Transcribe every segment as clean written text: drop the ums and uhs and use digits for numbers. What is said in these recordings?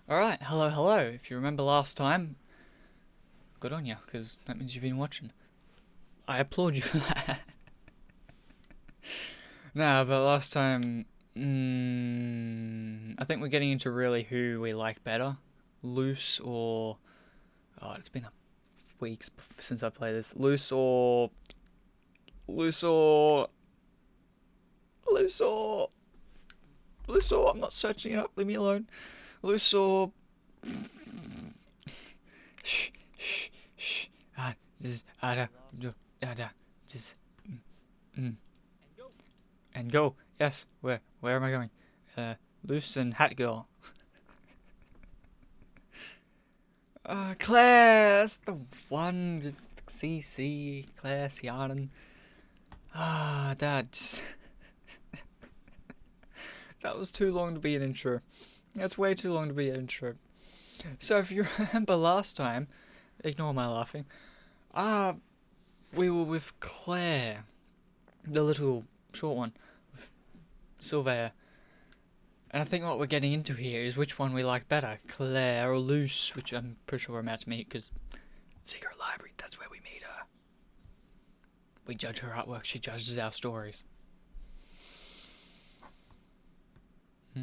Alright, hello. If you remember last time, good on you, because that means you've been watching. I applaud you for that. Nah, but last time, I think we're getting into really who we like better. Loose or... Oh, it's been weeks since I played this. Loose or... Loose or... Loose or... Loose or... I'm not searching it up, leave me alone. Loose or... Shh, shh, shh. Just, just, mm. And go. Yes. Where am I going? Loose and Hat Girl. Claire, that's the one. Just CC, Claire, Ciaran. That. That was too long to be an intro. That's way too long to be an intro. So if you remember last time, ignore my laughing. We were with Claire, the little short one, with silver hair. And I think what we're getting into here is which one we like better, Claire or Luce, which I'm pretty sure we're about to meet, because Secret Library, that's where we meet her. We judge her artwork, she judges our stories. I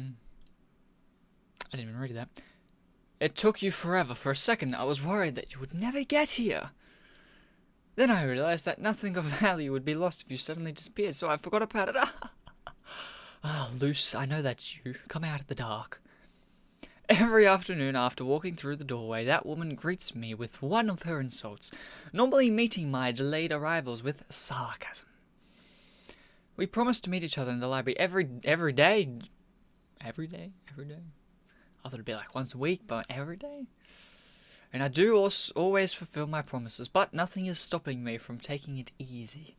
didn't even read that. It took you forever. For a second, I was worried that you would never get here. Then I realized that nothing of value would be lost if you suddenly disappeared, so I forgot about it. Luce, I know that's you. Come out of the dark. Every afternoon after walking through the doorway, that woman greets me with one of her insults, normally meeting my delayed arrivals with sarcasm. We promised to meet each other in the library every day. Every day? I thought it'd be like once a week, but every day? And I do always fulfill my promises, but nothing is stopping me from taking it easy.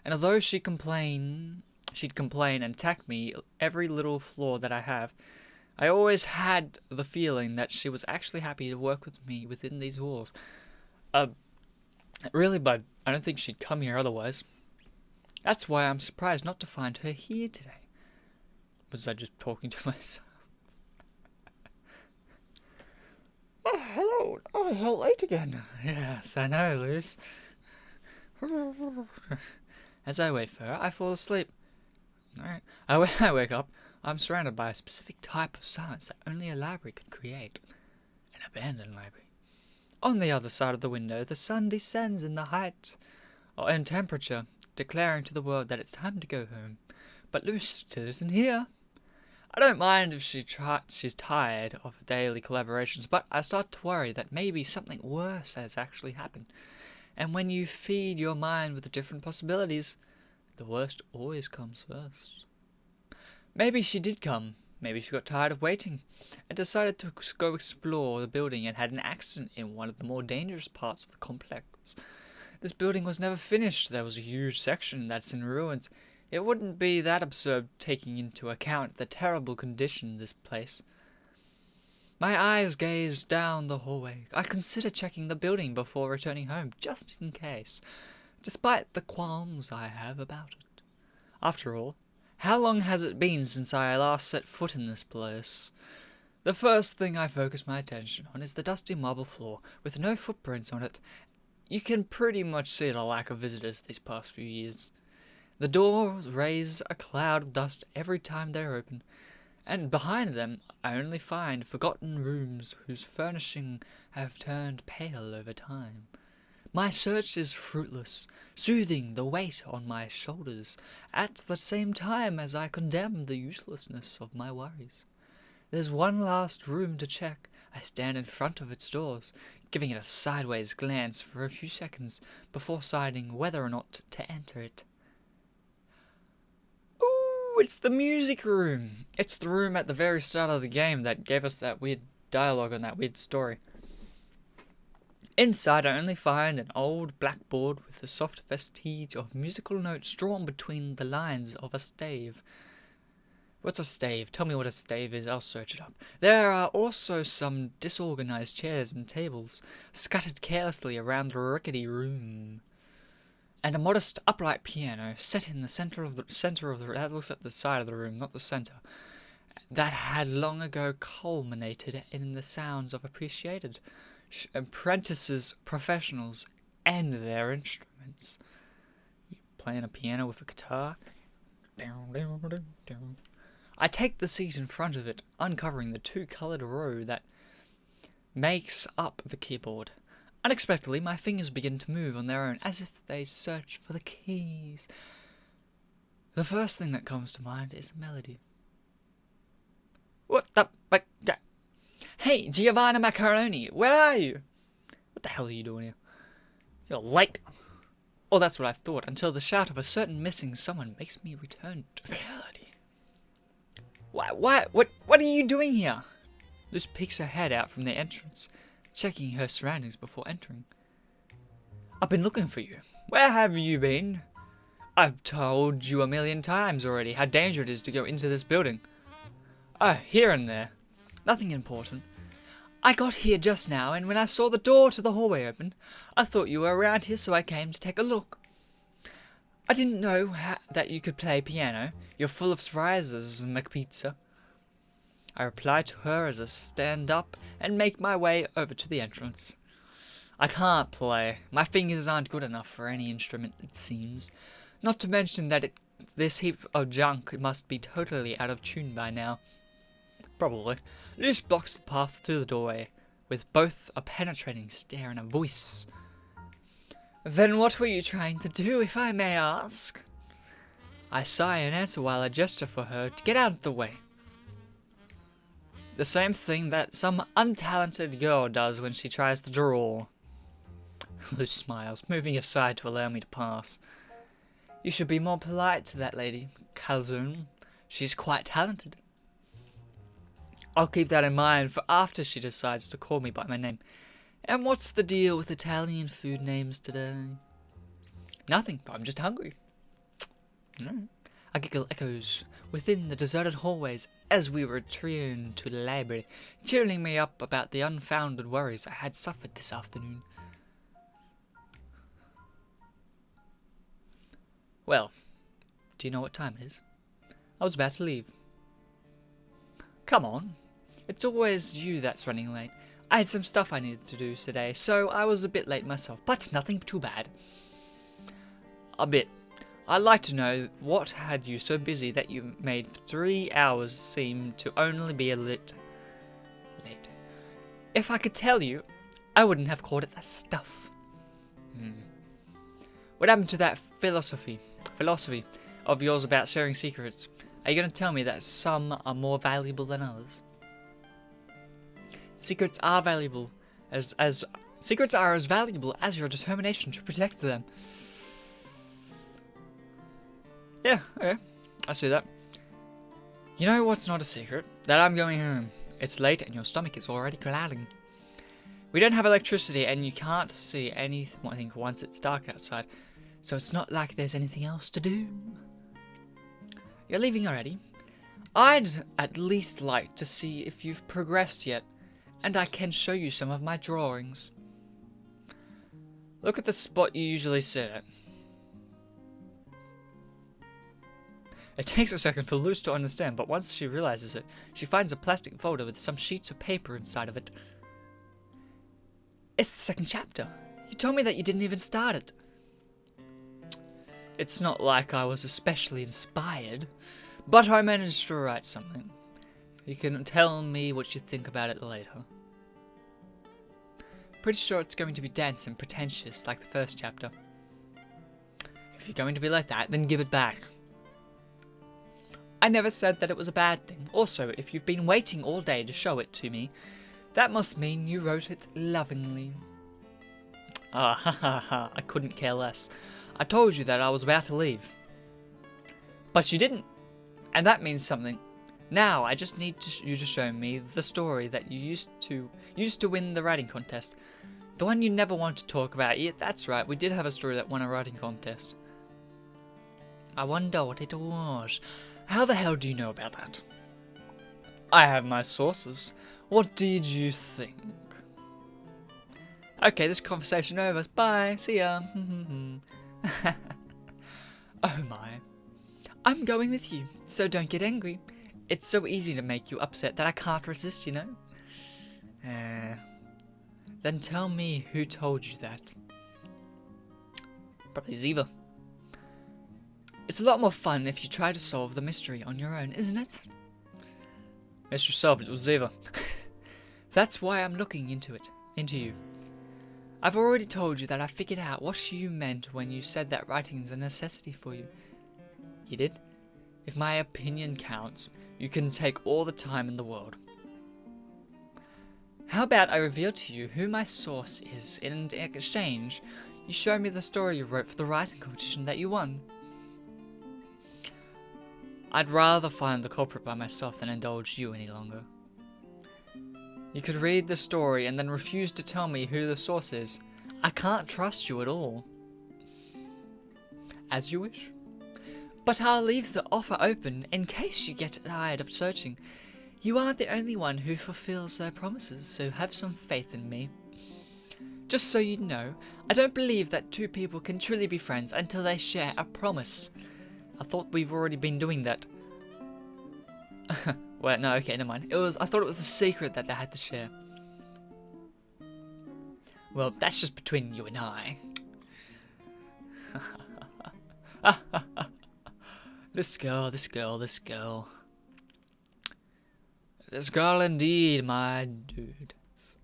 And although she'd complain and attack me every little flaw that I have, I always had the feeling that she was actually happy to work with me within these walls. Really, bud, I don't think she'd come here otherwise. That's why I'm surprised not to find her here today. Was I just talking to myself? Oh, hello. Oh, you're late again. Yes, I know, Luce. As I wait for her, I fall asleep. Alright. I wake up. I'm surrounded by a specific type of silence that only a library could create. An abandoned library. On the other side of the window, the sun descends in the height and temperature, declaring to the world that it's time to go home. But Luce still isn't here. I don't mind if she's tired of daily collaborations, but I start to worry that maybe something worse has actually happened. And when you feed your mind with different possibilities, the worst always comes first. Maybe she did come. Maybe she got tired of waiting and decided to go explore the building and had an accident in one of the more dangerous parts of the complex. This building was never finished. There was a huge section that's in ruins. It wouldn't be that absurd taking into account the terrible condition of this place. My eyes gaze down the hallway. I consider checking the building before returning home, just in case, despite the qualms I have about it. After all, how long has it been since I last set foot in this place? The first thing I focus my attention on is the dusty marble floor, with no footprints on it. You can pretty much see the lack of visitors these past few years. The doors raise a cloud of dust every time they're open, and behind them I only find forgotten rooms whose furnishing have turned pale over time. My search is fruitless, soothing the weight on my shoulders, at the same time as I condemn the uselessness of my worries. There's one last room to check. I stand in front of its doors, giving it a sideways glance for a few seconds before deciding whether or not to enter it. It's the music room. It's the room at the very start of the game that gave us that weird dialogue and that weird story. Inside, I only find an old blackboard with a soft vestige of musical notes drawn between the lines of a stave. What's a stave? Tell me what a stave is. I'll search it up. There are also some disorganized chairs and tables scattered carelessly around the rickety room, and a modest upright piano set in the center of the that looks at the side of the room, not the center. that had long ago culminated in the sounds of appreciated apprentices, professionals, and their instruments. Playing a piano with a guitar. I take the seat in front of it, uncovering the two-coloured row that makes up the keyboard. Unexpectedly, my fingers begin to move on their own, as if they search for the keys. The first thing that comes to mind is a melody. What the... Hey, Giovanna Macaroni, where are you? What the hell are you doing here? You're late. Oh, that's what I thought, until the shout of a certain missing someone makes me return to reality. What are you doing here? Luz peeks her head out from the entrance, checking her surroundings before entering. I've been looking for you. Where have you been? I've told you 1,000,000 times already how dangerous it is to go into this building. Oh, here and there. Nothing important. I got here just now, and when I saw the door to the hallway open, I thought you were around here, so I came to take a look. I didn't know that you could play piano. You're full of surprises, McPizza. I reply to her as I stand up and make my way over to the entrance. I can't play. My fingers aren't good enough for any instrument, it seems. Not to mention that this heap of junk must be totally out of tune by now. Probably. Luz blocks the path to the doorway, with both a penetrating stare and a voice. Then what were you trying to do, if I may ask? I sigh and answer while I gesture for her to get out of the way. The same thing that some untalented girl does when she tries to draw. Luz smiles, moving aside to allow me to pass. You should be more polite to that lady, Calzone. She's quite talented. I'll keep that in mind for after she decides to call me by my name. And what's the deal with Italian food names today? Nothing, but I'm just hungry. A giggle echoes within the deserted hallways as we return to the library, cheering me up about the unfounded worries I had suffered this afternoon. Well, do you know what time it is? I was about to leave. Come on. It's always you that's running late. I had some stuff I needed to do today, so I was a bit late myself, but nothing too bad. A bit. I'd like to know what had you so busy that you made 3 hours seem to only be a lit late. If I could tell you, I wouldn't have called it that stuff. What happened to that philosophy of yours about sharing secrets? Are you going to tell me that some are more valuable than others? Secrets are valuable secrets are as valuable as your determination to protect them. Yeah, okay. I see that. You know what's not a secret? That I'm going home. It's late and your stomach is already growling. We don't have electricity and you can't see anything once it's dark outside, so it's not like there's anything else to do. You're leaving already? I'd at least like to see if you've progressed yet, and I can show you some of my drawings. Look at the spot you usually sit at. It takes a second for Luz to understand, but once she realizes it, she finds a plastic folder with some sheets of paper inside of it. It's the second chapter. You told me that you didn't even start it. It's not like I was especially inspired, but I managed to write something. You can tell me what you think about it later. Pretty sure it's going to be dense and pretentious like the first chapter. If you're going to be like that, then give it back. I never said that it was a bad thing. Also, if you've been waiting all day to show it to me, that must mean you wrote it lovingly. Ah, ha ha ha, I couldn't care less. I told you that I was about to leave. But you didn't, and that means something. Now, I just need you to show me the story that you used to win the writing contest. The one you never want to talk about. Yeah, that's right, we did have a story that won a writing contest. I wonder what it was. How the hell do you know about that? I have my sources. What did you think? Okay, this conversation over. Bye. See ya. Oh my. I'm going with you, so don't get angry. It's so easy to make you upset that I can't resist, you know? Then tell me who told you that. Probably Ziva. It's a lot more fun if you try to solve the mystery on your own, isn't it? Mr. Solved, it was Ziva. That's why I'm looking into you. I've already told you that I figured out what you meant when you said that writing is a necessity for you. You did? If my opinion counts, you can take all the time in the world. How about I reveal to you who my source is, and in exchange, you show me the story you wrote for the writing competition that you won? I'd rather find the culprit by myself than indulge you any longer. You could read the story and then refuse to tell me who the source is. I can't trust you at all. As you wish. But I'll leave the offer open in case you get tired of searching. You aren't the only one who fulfills their promises, so have some faith in me. Just so you know, I don't believe that two people can truly be friends until they share a promise. I thought we've already been doing that. Well, no, okay, never mind. I thought it was a secret that they had to share. Well, that's just between you and I. This girl. This girl indeed, my dudes.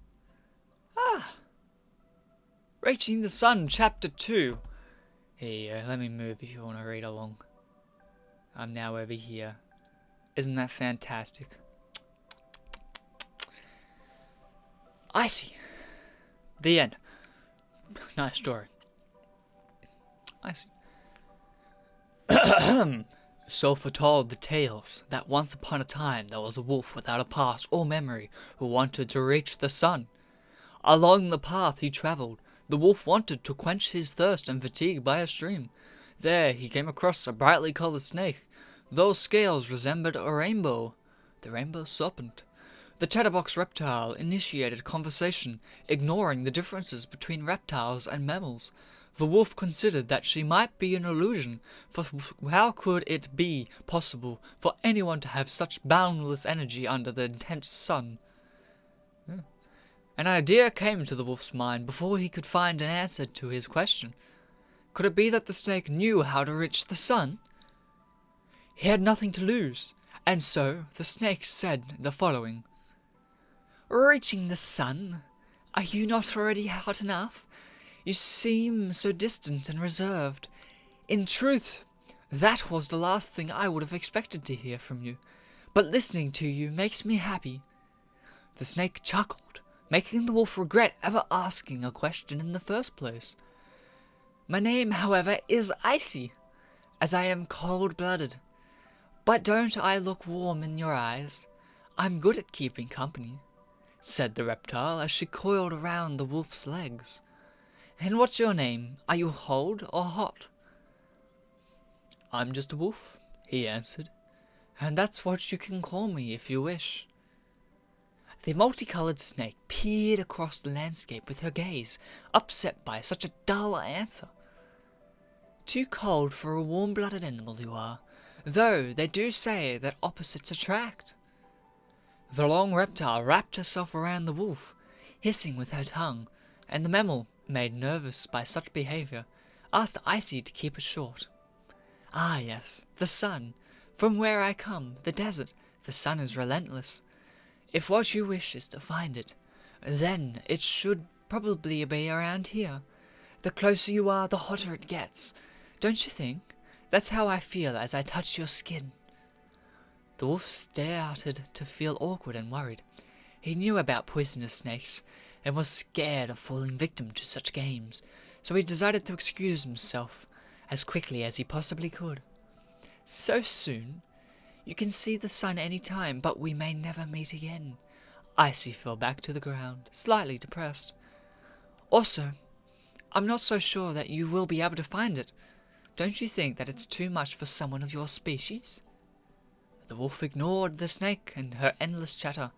Reaching the Sun, Chapter 2. Here, let me move if you want to read along. I'm now over here. Isn't that fantastic? Icy. The end. Nice story. Icy. So foretold the tales that once upon a time there was a wolf without a past or memory who wanted to reach the sun. Along the path he travelled, the wolf wanted to quench his thirst and fatigue by a stream. There he came across a brightly coloured snake. Those scales resembled a rainbow, the rainbow serpent. The chatterbox reptile initiated conversation, ignoring the differences between reptiles and mammals. The wolf considered that she might be an illusion, for how could it be possible for anyone to have such boundless energy under the intense sun? An idea came to the wolf's mind before he could find an answer to his question. Could it be that the snake knew how to reach the sun? He had nothing to lose, and so the snake said the following. Reaching the sun? Are you not already hot enough? You seem so distant and reserved. In truth, that was the last thing I would have expected to hear from you, but listening to you makes me happy. The snake chuckled, making the wolf regret ever asking a question in the first place. My name, however, is Icy, as I am cold-blooded. But don't I look warm in your eyes? I'm good at keeping company, said the reptile as she coiled around the wolf's legs. And what's your name? Are you cold or hot? I'm just a wolf, he answered, and that's what you can call me if you wish. The multicolored snake peered across the landscape with her gaze, upset by such a dull answer. Too cold for a warm-blooded animal you are, though they do say that opposites attract. The long reptile wrapped herself around the wolf, hissing with her tongue, and the mammal, made nervous by such behavior, asked Icy to keep it short. Ah, yes, the sun. From where I come, the desert, the sun is relentless. If what you wish is to find it, then it should probably be around here. The closer you are, the hotter it gets. Don't you think? That's how I feel as I touch your skin. The wolf started to feel awkward and worried. He knew about poisonous snakes, and was scared of falling victim to such games, so he decided to excuse himself as quickly as he possibly could. So soon? You can see the sun any time, but we may never meet again. Icy fell back to the ground, slightly depressed. Also, I'm not so sure that you will be able to find it. Don't you think that it's too much for someone of your species? The wolf ignored the snake and her endless chatter.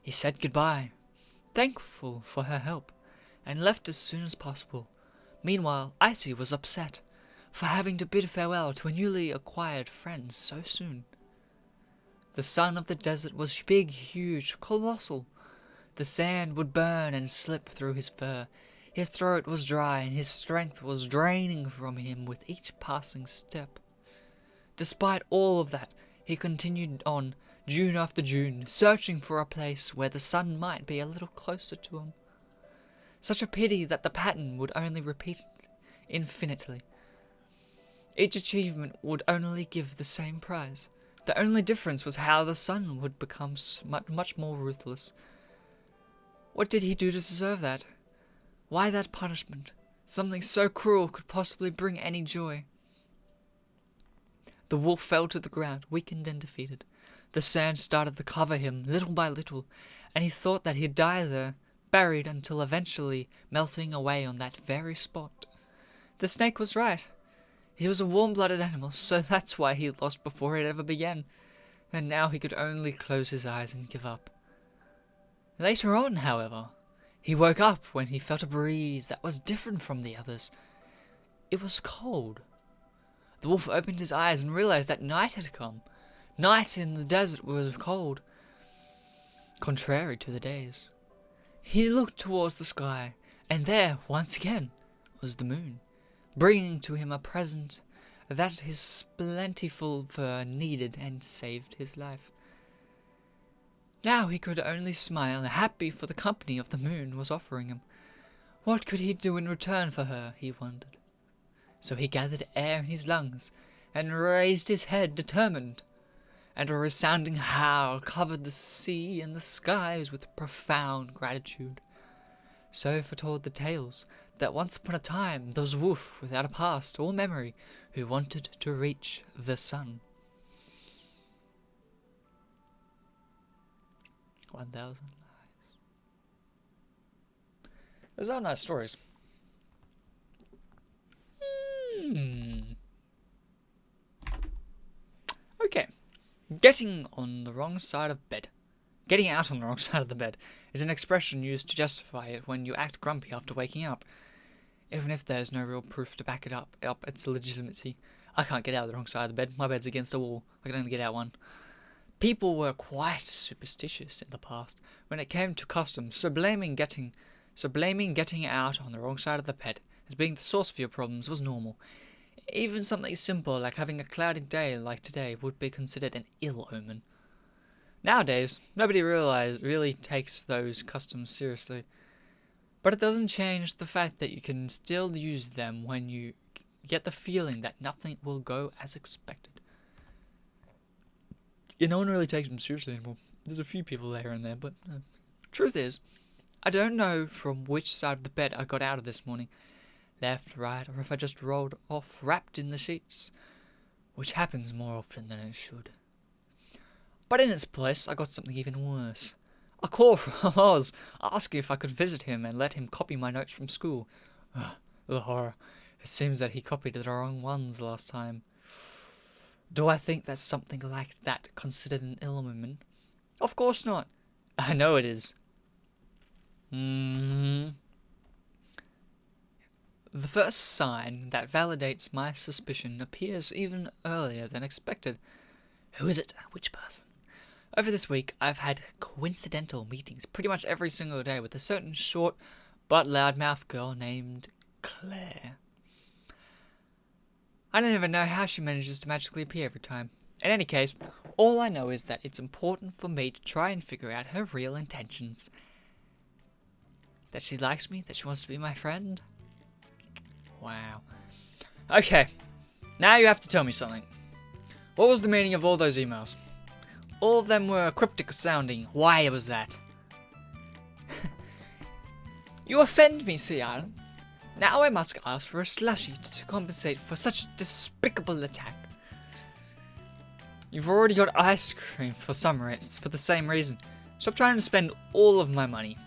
He said goodbye, thankful for her help, and left as soon as possible. Meanwhile, Icy was upset for having to bid farewell to a newly acquired friend so soon. The sun of the desert was big, huge, colossal. The sand would burn and slip through his fur. His throat was dry, and his strength was draining from him with each passing step. Despite all of that, he continued on, dune after dune, searching for a place where the sun might be a little closer to him. Such a pity that the pattern would only repeat infinitely. Each achievement would only give the same prize. The only difference was how the sun would become much more ruthless. What did he do to deserve that? Why that punishment? Something so cruel could possibly bring any joy. The wolf fell to the ground, weakened and defeated. The sand started to cover him little by little, and he thought that he'd die there, buried until eventually melting away on that very spot. The snake was right. He was a warm-blooded animal, so that's why he lost before it ever began, and now he could only close his eyes and give up. Later on, however, he woke up when he felt a breeze that was different from the others. It was cold. The wolf opened his eyes and realized that night had come. Night in the desert was cold, contrary to the days. He looked towards the sky, and there, once again, was the moon, bringing to him a present that his plentiful fur needed and saved his life. Now he could only smile, happy for the company of the moon was offering him. What could he do in return for her, he wondered. So he gathered air in his lungs and raised his head determined, and a resounding howl covered the sea and the skies with profound gratitude. So foretold the tales that once upon a time there was a wolf without a past or memory who wanted to reach the sun. 1,000 lies. Those are nice stories. Okay. Getting on the wrong side of bed. Getting out on the wrong side of the bed is an expression used to justify it when you act grumpy after waking up. Even if there's no real proof to back it up its legitimacy. I can't get out of the wrong side of the bed. My bed's against the wall. I can only get out one. People were quite superstitious in the past when it came to customs, so blaming getting out on the wrong side of the bed as being the source of your problems was normal. Even something simple like having a cloudy day like today would be considered an ill omen. Nowadays, nobody really takes those customs seriously. But it doesn't change the fact that you can still use them when you get the feeling that nothing will go as expected. Yeah, no one really takes them seriously anymore. There's a few people there and there, but truth is, I don't know from which side of the bed I got out of this morning. Left, right, or if I just rolled off wrapped in the sheets, which happens more often than it should. But in its place, I got something even worse. A call from Oz, asking if I could visit him and let him copy my notes from school. The horror. It seems that he copied the wrong ones last time. Do I think that something like that considered an ill omen? Of course not. I know it is. The first sign that validates my suspicion appears even earlier than expected. Who is it? Which person? Over this week, I've had coincidental meetings pretty much every single day with a certain short but loudmouth girl named Claire. I don't even know how she manages to magically appear every time. In any case, all I know is that it's important for me to try and figure out her real intentions. That she likes me, that she wants to be my friend. Wow. Okay, now you have to tell me something. What was the meaning of all those emails? All of them were cryptic sounding. Why was that? You offend me, Sea Island. Now I must ask for a slushie to compensate for such despicable attack. You've already got ice cream for the same reason. Stop trying to spend all of my money.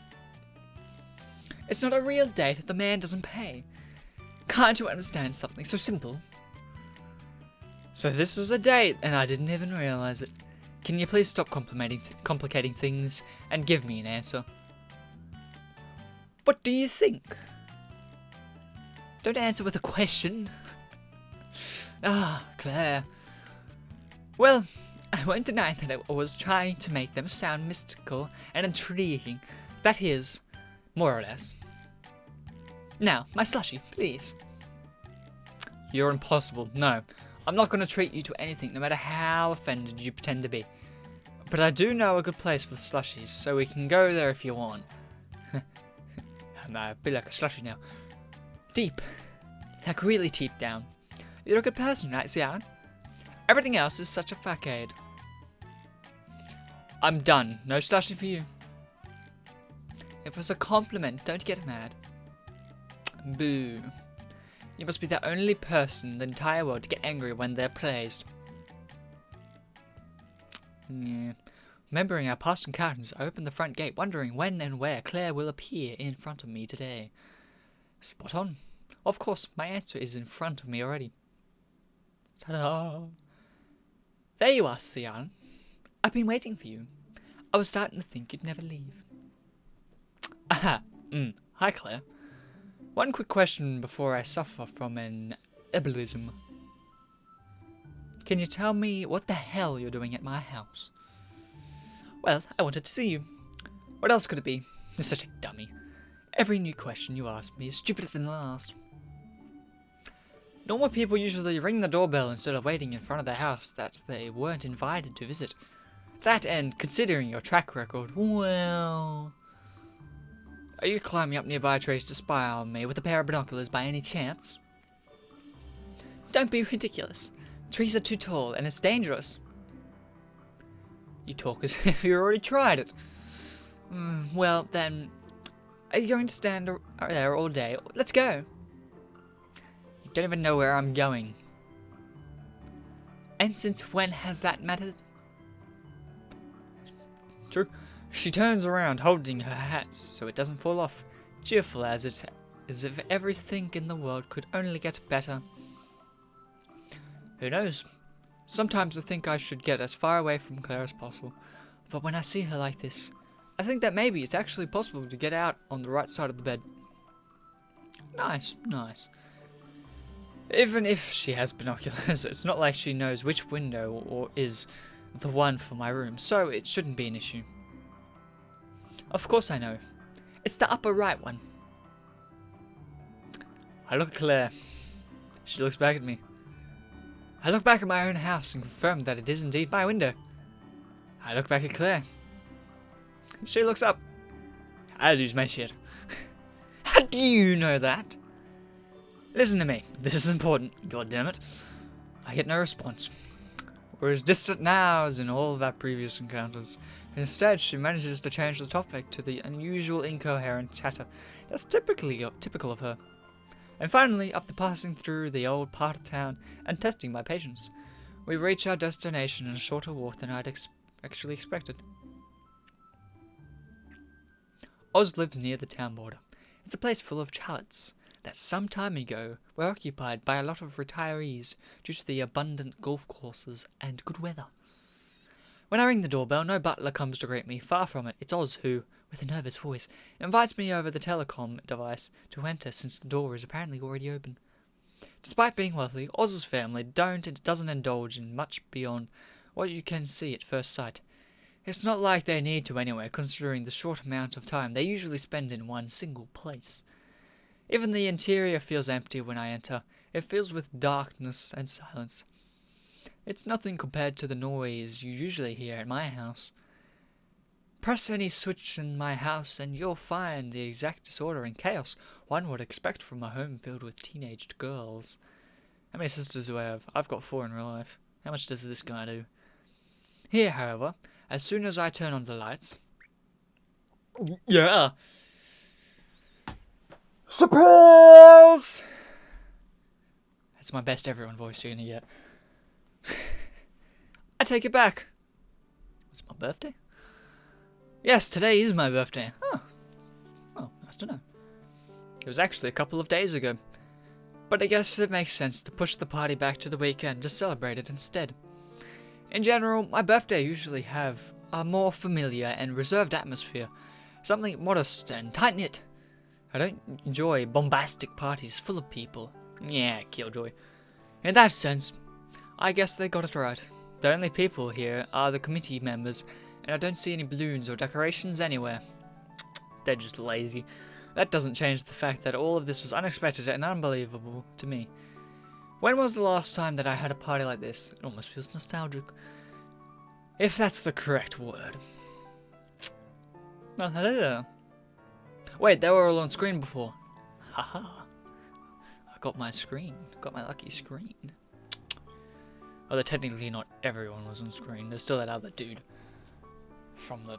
It's not a real date if the man doesn't pay. Can't you understand something so simple? So this is a date and I didn't even realize it. Can you please stop complicating things and give me an answer? What do you think? Don't answer with a question. Claire. Well, I won't deny that I was trying to make them sound mystical and intriguing. That is, more or less. Now, my slushie, please. You're impossible. No, I'm not going to treat you to anything, no matter how offended you pretend to be. But I do know a good place for the slushies, so we can go there if you want. I feel like a slushie now. Deep. Like really deep down. You're a good person, right, Xian? Everything else is such a facade. I'm done. No slushie for you. It was a compliment. Don't get mad. Boo. You must be the only person in the entire world to get angry when they're praised. Yeah. Remembering our past encounters, I opened the front gate, wondering when and where Claire will appear in front of me today. Spot on. Of course, my answer is in front of me already. Ta-da! There you are, Xian. I've been waiting for you. I was starting to think you'd never leave. Aha! Hi, Claire. One quick question before I suffer from an embolism. Can you tell me what the hell you're doing at my house? Well, I wanted to see you. What else could it be? You're such a dummy. Every new question you ask me is stupider than the last. Normal people usually ring the doorbell instead of waiting in front of their house that they weren't invited to visit. That, and considering your track record, well... Are you climbing up nearby trees to spy on me with a pair of binoculars by any chance? Don't be ridiculous. Trees are too tall and it's dangerous. You talk as if you already tried it. Well, then, are you going to stand there all day? Let's go. You don't even know where I'm going. And since when has that mattered? True. She turns around, holding her hat so it doesn't fall off, cheerful as if everything in the world could only get better. Who knows? Sometimes I think I should get as far away from Claire as possible, but when I see her like this, I think that maybe it's actually possible to get out on the right side of the bed. Nice, nice. Even if she has binoculars, it's not like she knows which window or is the one for my room, so it shouldn't be an issue. Of course I know. It's the upper right one. I look at Claire. She looks back at me. I look back at my own house and confirm that it is indeed my window. I look back at Claire. She looks up. I lose my shit. How do you know that? Listen to me. This is important. God damn it. I get no response. We're as distant now as in all of our previous encounters. Instead, she manages to change the topic to the unusual incoherent chatter that's typical of her. And finally, after passing through the old part of town and testing my patience, we reach our destination in a shorter walk than I'd actually expected. Oz lives near the town border. It's a place full of chalets that some time ago were occupied by a lot of retirees due to the abundant golf courses and good weather. When I ring the doorbell, no butler comes to greet me. Far from it, it's Oz who, with a nervous voice, invites me over the telecom device to enter since the door is apparently already open. Despite being wealthy, Oz's family doesn't indulge in much beyond what you can see at first sight. It's not like they need to anyway, considering the short amount of time they usually spend in one single place. Even the interior feels empty when I enter. It fills with darkness and silence. It's nothing compared to the noise you usually hear at my house. Press any switch in my house and you'll find the exact disorder and chaos one would expect from a home filled with teenaged girls. How many sisters do I have? I've got 4 in real life. How much does this guy do? Here, however, as soon as I turn on the lights... Yeah! Surprise! That's my best everyone voice you're gonna get. I take it back. It's my birthday? Yes, today is my birthday. Huh. Oh, nice to know. It was actually a couple of days ago. But I guess it makes sense to push the party back to the weekend to celebrate it instead. In general, my birthday usually have a more familiar and reserved atmosphere. Something modest and tight-knit. I don't enjoy bombastic parties full of people. Yeah, Killjoy. In that sense, I guess they got it right. The only people here are the committee members, and I don't see any balloons or decorations anywhere. They're just lazy. That doesn't change the fact that all of this was unexpected and unbelievable to me. When was the last time that I had a party like this? It almost feels nostalgic. If that's the correct word. Oh, hello there. Wait, they were all on screen before. Haha. I got my screen. Got my lucky screen. Although technically not everyone was on screen. There's still that other dude. From the...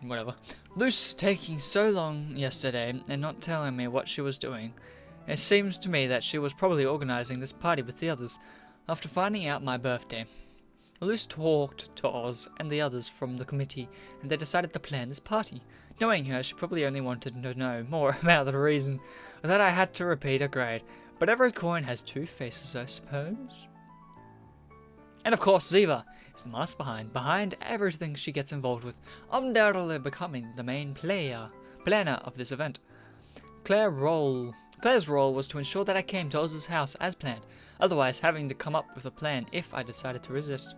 whatever. Luce taking so long yesterday and not telling me what she was doing. It seems to me that she was probably organizing this party with the others. After finding out my birthday, Luce talked to Oz and the others from the committee, and they decided to plan this party. Knowing her, she probably only wanted to know more about the reason that I had to repeat a grade. But every coin has two faces, I suppose. And of course, Ziva is the mastermind behind everything she gets involved with, undoubtedly becoming the main planner of this event. Claire's role was to ensure that I came to Oz's house as planned, otherwise having to come up with a plan if I decided to resist.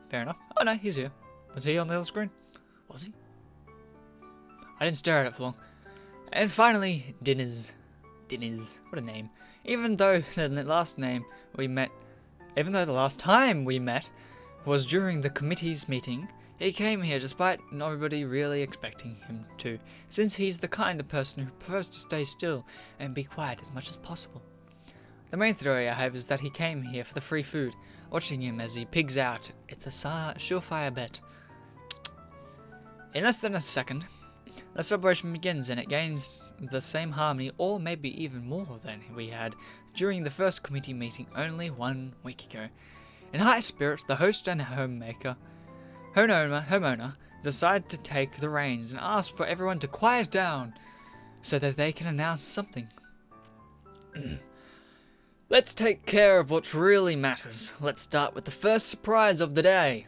Fair enough. Oh no, he's here. Was he on the other screen? Was he? I didn't stare at it for long. And finally, Dinners. What a name. Even though the last time we met was during the committee's meeting, he came here despite nobody really expecting him to, since he's the kind of person who prefers to stay still and be quiet as much as possible. The main theory I have is that he came here for the free food. Watching him as he pigs out, it's a surefire bet. In less than a second, the celebration begins and it gains the same harmony, or maybe even more than we had during the first committee meeting only 1 week ago. In high spirits, the host and homeowner decide to take the reins and ask for everyone to quiet down so that they can announce something. Let's take care of what really matters. Let's start with the first surprise of the day.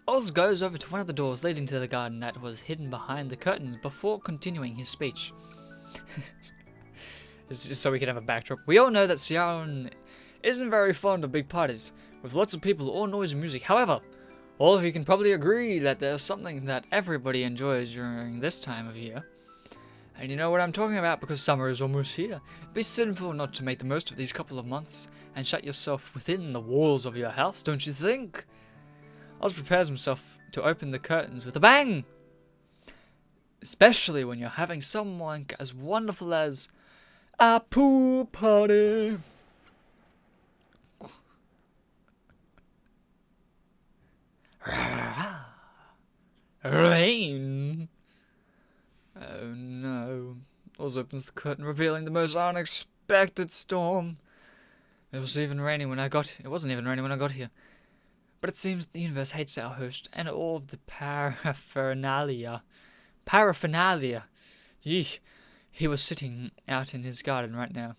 Oz goes over to one of the doors leading to the garden that was hidden behind the curtains before continuing his speech. It's just so we can have a backdrop. We all know that Sion isn't very fond of big parties, with lots of people or noise and music. However, all of you can probably agree that there's something that everybody enjoys during this time of year. And you know what I'm talking about because summer is almost here. It'd be sinful not to make the most of these couple of months and shut yourself within the walls of your house, don't you think? Oz prepares himself to open the curtains with a bang! Especially when you're having someone as wonderful as a pool party. Rain! Oh no. Oz opens the curtain, revealing the most unexpected storm. It wasn't even raining when I got here. But it seems the universe hates our host and all of the paraphernalia. Yeesh. He was sitting out in his garden right now.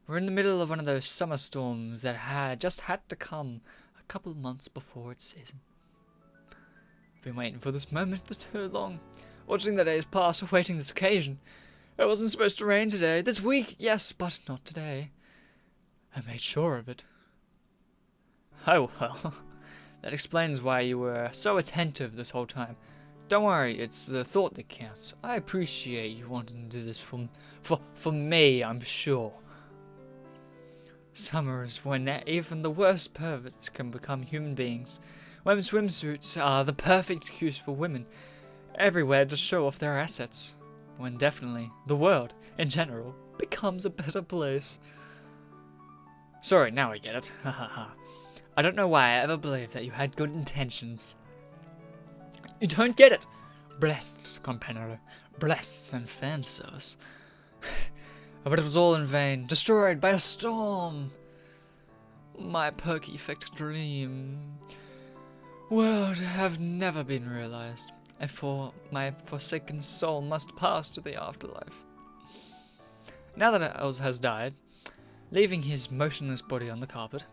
We're in the middle of one of those summer storms that had to come a couple of months before its season. I've been waiting for this moment for too long. Watching the days pass, awaiting this occasion. It wasn't supposed to rain today. This week, yes, but not today. I made sure of it. Oh, well, that explains why you were so attentive this whole time. Don't worry, it's the thought that counts. I appreciate you wanting to do this for me, I'm sure. Summer is when even the worst perverts can become human beings. When swimsuits are the perfect excuse for women everywhere to show off their assets. When definitely the world, in general, becomes a better place. Sorry, now I get it. Ha ha ha. I don't know why I ever believed that you had good intentions. You don't get it! Blessed, Companero. Blessed and fan service. But it was all in vain. Destroyed by a storm. My perfect dream. World have never been realized. And for my forsaken soul must pass to the afterlife. Now that Oz has died, leaving his motionless body on the carpet,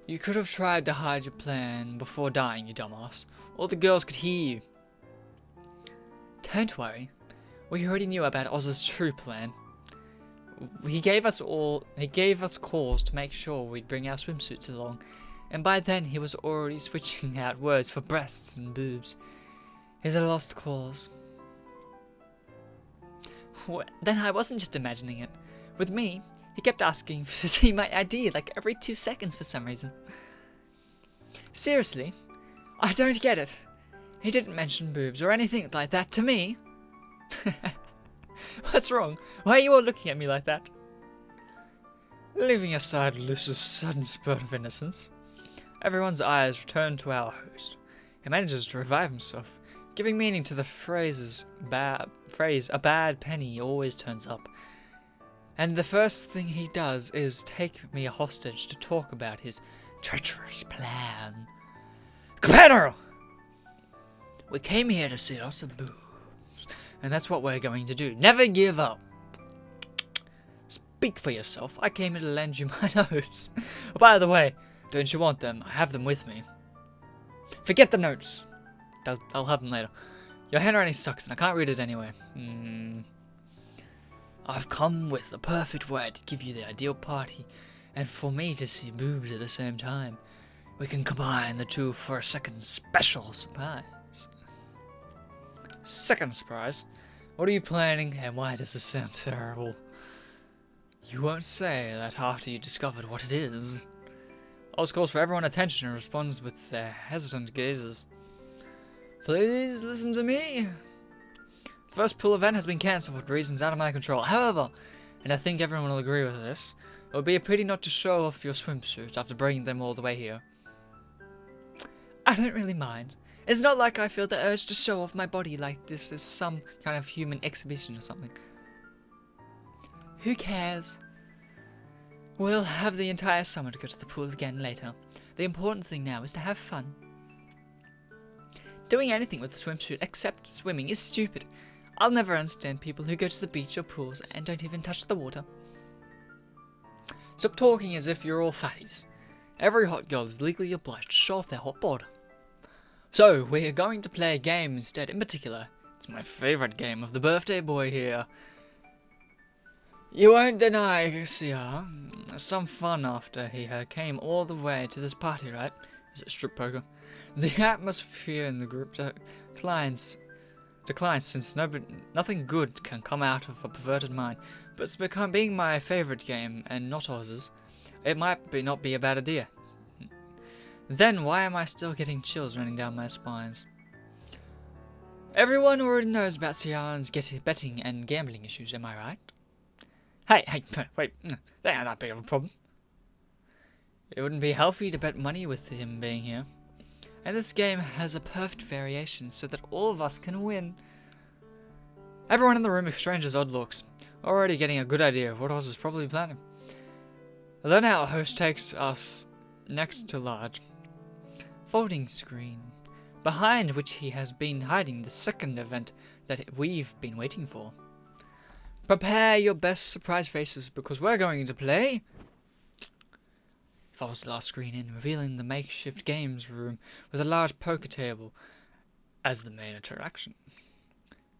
you could have tried to hide your plan before dying, you dumbass. All the girls could hear you. Don't worry. We already knew about Oz's true plan. He gave us calls to make sure we'd bring our swimsuits along, and by then he was already switching out words for breasts and boobs. He's a lost cause. Then I wasn't just imagining it. With me, he kept asking to see my ID like every 2 seconds for some reason. Seriously, I don't get it. He didn't mention boobs or anything like that to me. What's wrong? Why are you all looking at me like that? Leaving aside Luce's sudden spurt of innocence, everyone's eyes return to our host. He manages to revive himself, giving meaning to the phrase, a bad penny always turns up. And the first thing he does is take me a hostage to talk about his treacherous plan. Companion! We came here to see lots of boobs, and that's what we're going to do. Never give up. Speak for yourself. I came here to lend you my notes. Oh, by the way, don't you want them? I have them with me. Forget the notes. I'll have them later. Your handwriting sucks and I can't read it anyway. I've come with the perfect way to give you the ideal party, and for me to see boobs at the same time. We can combine the two for a second special surprise. Second surprise? What are you planning, and why does this sound terrible? You won't say that after you discovered what it is. Oz calls for everyone's attention and responds with their hesitant gazes. Please listen to me. The first pool event has been cancelled for reasons out of my control. However, and I think everyone will agree with this, it would be a pity not to show off your swimsuits after bringing them all the way here. I don't really mind. It's not like I feel the urge to show off my body like this is some kind of human exhibition or something. Who cares? We'll have the entire summer to go to the pool again later. The important thing now is to have fun. Doing anything with a swimsuit except swimming is stupid. I'll never understand people who go to the beach or pools and don't even touch the water. Stop talking as if you're all fatties. Every hot girl is legally obliged to show off their hot bod. So, we're going to play a game instead. In particular, it's my favourite game of the birthday boy here. You won't deny, Sia, some fun after he came all the way to this party, right? Is it strip poker? The atmosphere in the group declines since nothing good can come out of a perverted mind. But it's being my favourite game and not Oz's, it might not be a bad idea. Then why am I still getting chills running down my spines? Everyone already knows about Sia's betting and gambling issues, am I right? Hey, wait, they aren't that big of a problem. It wouldn't be healthy to bet money with him being here. And this game has a perfect variation so that all of us can win. Everyone in the room exchanges odd looks, already getting a good idea of what Oz is probably planning. Then our host takes us next to large folding screen, behind which he has been hiding the second event that we've been waiting for. Prepare your best surprise faces because we're going to play. Follows the last screen in, revealing the makeshift games room with a large poker table as the main attraction.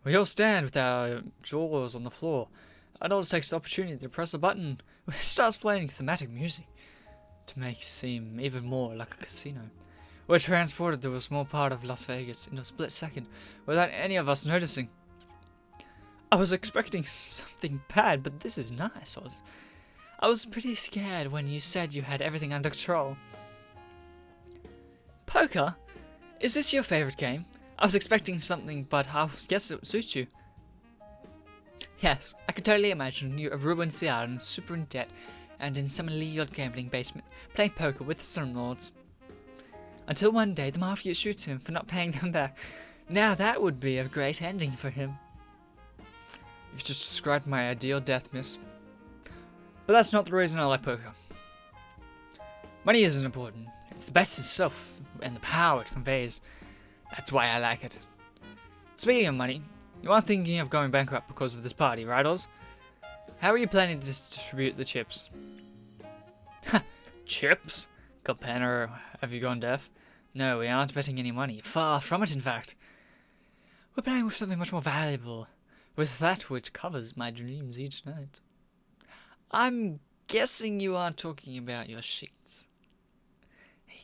We all stand with our jaws on the floor. Oz takes the opportunity to press a button which starts playing thematic music to make it seem even more like a casino. We're transported to a small part of Las Vegas in a split second without any of us noticing. I was expecting something bad, but this is nice, Oz. I was pretty scared when you said you had everything under control. Poker? Is this your favorite game? I was expecting something, but I guess it suits you. Yes, I can totally imagine you a ruined Seattle and super in debt and in some illegal gambling basement playing poker with the slumlords. Until one day the mafia shoots him for not paying them back. Now that would be a great ending for him. You've just described my ideal death, miss. But that's not the reason I like poker. Money isn't important. It's the best itself and the power it conveys. That's why I like it. Speaking of money, you aren't thinking of going bankrupt because of this party, right, Oz? How are you planning to distribute the chips? Chips? Companor, have you gone deaf? No, we aren't betting any money. Far from it, in fact. We're playing with something much more valuable. With that which covers my dreams each night. I'm guessing you aren't talking about your sheets.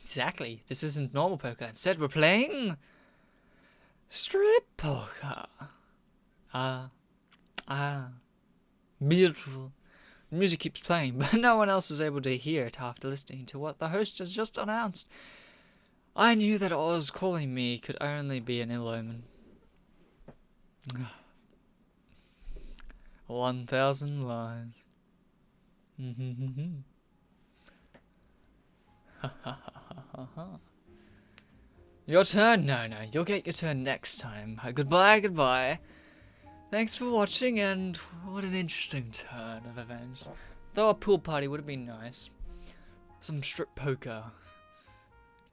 Exactly. This isn't normal poker. Instead, we're playing strip poker. Beautiful. The music keeps playing, but no one else is able to hear it after listening to what the host has just announced. I knew that Oz calling me could only be an ill omen. 1,000 lies. Your turn? No, you'll get your turn next time. Goodbye. Thanks for watching, and what an interesting turn of events. Though a pool party would have been nice, some strip poker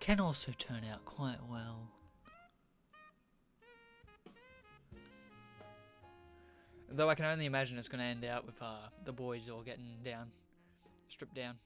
can also turn out quite well. Though I can only imagine it's going to end out with the boys all getting stripped down.